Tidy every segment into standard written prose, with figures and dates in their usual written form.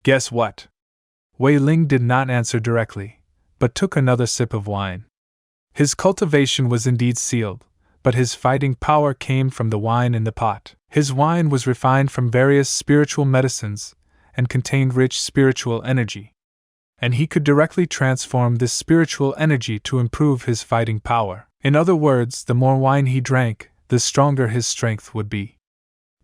Guess what? Wei Ling did not answer directly, but took another sip of wine. His cultivation was indeed sealed, but his fighting power came from the wine in the pot. His wine was refined from various spiritual medicines and contained rich spiritual energy. And he could directly transform this spiritual energy to improve his fighting power. In other words, the more wine he drank, the stronger his strength would be.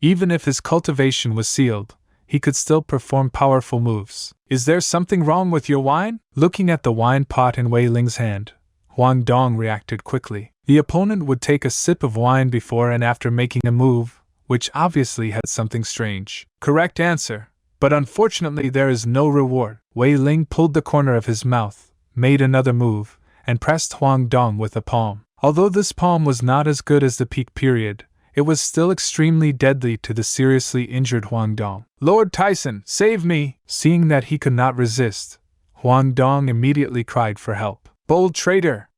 Even if his cultivation was sealed, he could still perform powerful moves. Is there something wrong with your wine? Looking at the wine pot in Wei Ling's hand, Huang Dong reacted quickly. The opponent would take a sip of wine before and after making a move, which obviously had something strange. Correct answer, but unfortunately there is no reward. Wei Ling pulled the corner of his mouth, made another move, and pressed Huang Dong with a palm. Although this palm was not as good as the peak period, it was still extremely deadly to the seriously injured Huang Dong. Lord Tyson, save me! Seeing that he could not resist, Huang Dong immediately cried for help. Bold traitor!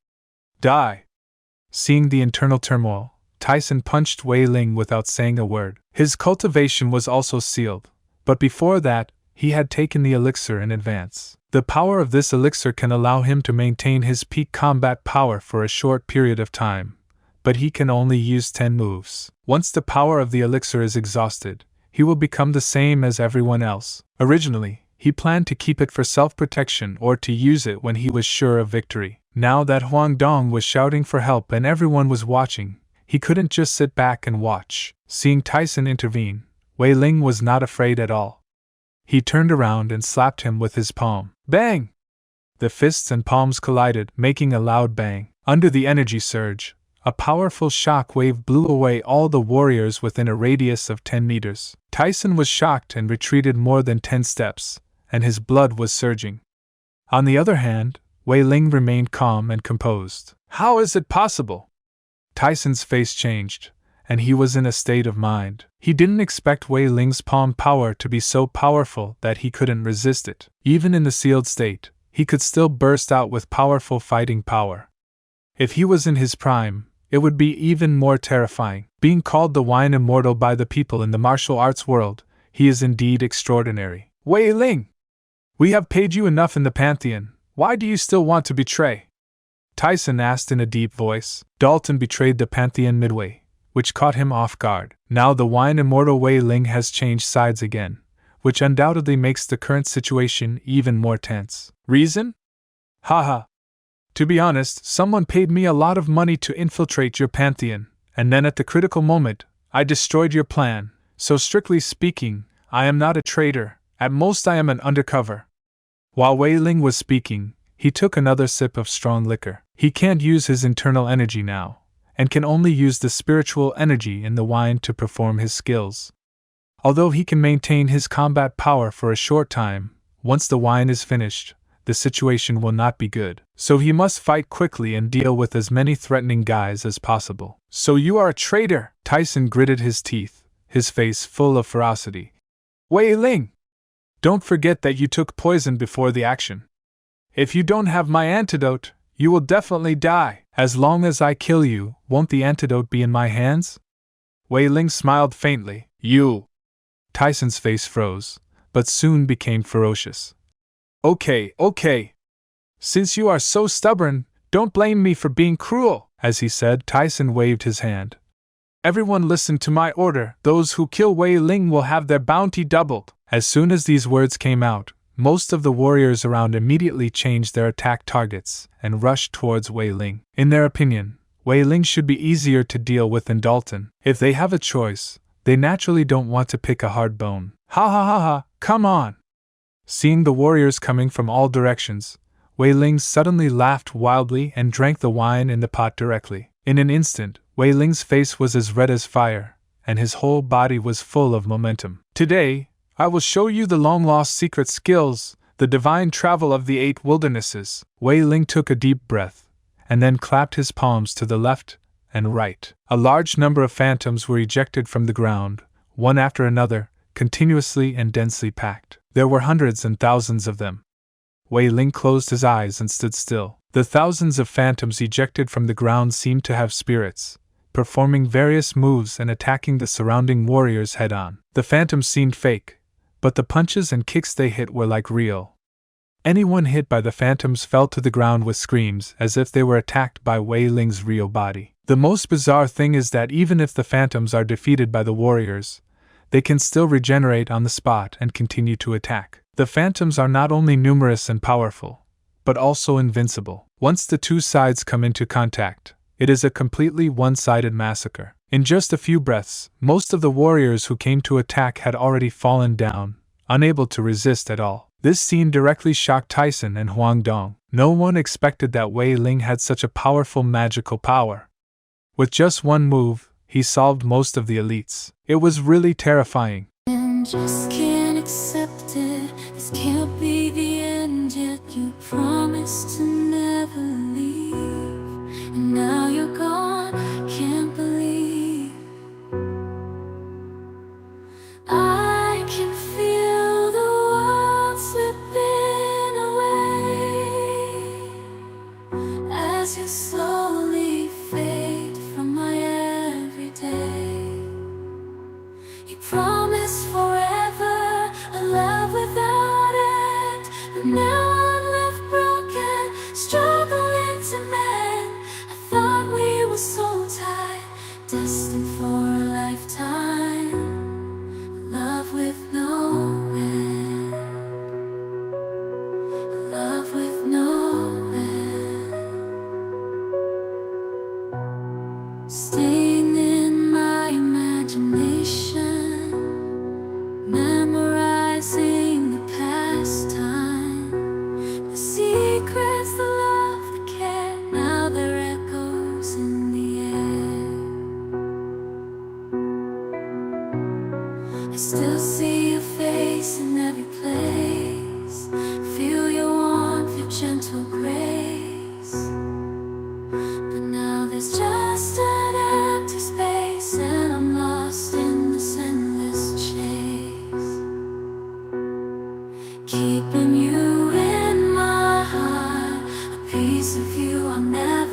Die! Seeing the internal turmoil, Tyson punched Wei Ling without saying a word. His cultivation was also sealed, but before that, he had taken the elixir in advance. The power of this elixir can allow him to maintain his peak combat power for a short period of time, but he can only use 10 moves. Once the power of the elixir is exhausted, he will become the same as everyone else. Originally, he planned to keep it for self-protection or to use it when he was sure of victory. Now that Huang Dong was shouting for help and everyone was watching, he couldn't just sit back and watch. Seeing Tyson intervene, Wei Ling was not afraid at all. He turned around and slapped him with his palm. Bang! The fists and palms collided, making a loud bang. Under the energy surge, a powerful shock wave blew away all the warriors within a radius of 10 meters. Tyson was shocked and retreated more than 10 steps, and his blood was surging. On the other hand, Wei Ling remained calm and composed. How is it possible? Tyson's face changed, and he was in a state of mind. He didn't expect Wei Ling's palm power to be so powerful that he couldn't resist it. Even in the sealed state, he could still burst out with powerful fighting power. If he was in his prime, it would be even more terrifying. Being called the Wine Immortal by the people in the martial arts world, he is indeed extraordinary. Wei Ling! We have paid you enough in the Pantheon. Why do you still want to betray? Tyson asked in a deep voice. Dalton betrayed the Pantheon midway, which caught him off guard. Now the Wine Immortal Wei Ling has changed sides again, which undoubtedly makes the current situation even more tense. Reason? Haha. To be honest, someone paid me a lot of money to infiltrate your Pantheon, and then at the critical moment, I destroyed your plan. So strictly speaking, I am not a traitor, at most I am an undercover. While Wei Ling was speaking, he took another sip of strong liquor. He can't use his internal energy now, and can only use the spiritual energy in the wine to perform his skills. Although he can maintain his combat power for a short time, once the wine is finished, the situation will not be good. So he must fight quickly and deal with as many threatening guys as possible. So you are a traitor! Tyson gritted his teeth, his face full of ferocity. Wei Ling! Don't forget that you took poison before the action. If you don't have my antidote, you will definitely die. As long as I kill you, won't the antidote be in my hands? Wei Ling smiled faintly. You! Tyson's face froze, but soon became ferocious. Okay. Since you are so stubborn, don't blame me for being cruel. As he said, Tyson waved his hand. Everyone listen to my order. Those who kill Wei Ling will have their bounty doubled. As soon as these words came out, most of the warriors around immediately changed their attack targets and rushed towards Wei Ling. In their opinion, Wei Ling should be easier to deal with than Dalton. If they have a choice, they naturally don't want to pick a hard bone. Ha, come on! Seeing the warriors coming from all directions, Wei Ling suddenly laughed wildly and drank the wine in the pot directly. In an instant, Wei Ling's face was as red as fire, and his whole body was full of momentum. Today, I will show you the long-lost secret skills, the divine travel of the 8 wildernesses. Wei Ling took a deep breath, and then clapped his palms to the left and right. A large number of phantoms were ejected from the ground, one after another, continuously and densely packed. There were hundreds and thousands of them. Wei Ling closed his eyes and stood still. The thousands of phantoms ejected from the ground seemed to have spirits, performing various moves and attacking the surrounding warriors head-on. The phantoms seemed fake, but the punches and kicks they hit were like real. Anyone hit by the phantoms fell to the ground with screams as if they were attacked by Wei Ling's real body. The most bizarre thing is that even if the phantoms are defeated by the warriors, they can still regenerate on the spot and continue to attack. The phantoms are not only numerous and powerful, but also invincible. Once the two sides come into contact, it is a completely one-sided massacre. In just a few breaths, most of the warriors who came to attack had already fallen down, unable to resist at all. This scene directly shocked Tyson and Huang Dong. No one expected that Wei Ling had such a powerful magical power. With just one move, he solved most of the elites. It was really terrifying. And just can't accept it. This can't be the end yet. You promised to never leave, and now you're gone. Can't believe I can feel the world slipping away as you slowly fade from my everyday. You promised forever a love without end, but now I'm left broken, struggling to mend. I thought we were so tied, destined for a lifetime, love with no end, love with no end. Staying in my imagination, memorizing the past time, the secrets, the love, the care. Now they're echoes in the air. I still see your face in every place, feel your warmth, your gentle grace. But now there's just an empty space, and I'm lost in this endless chase. Keeping you in my heart, a piece of you I'll never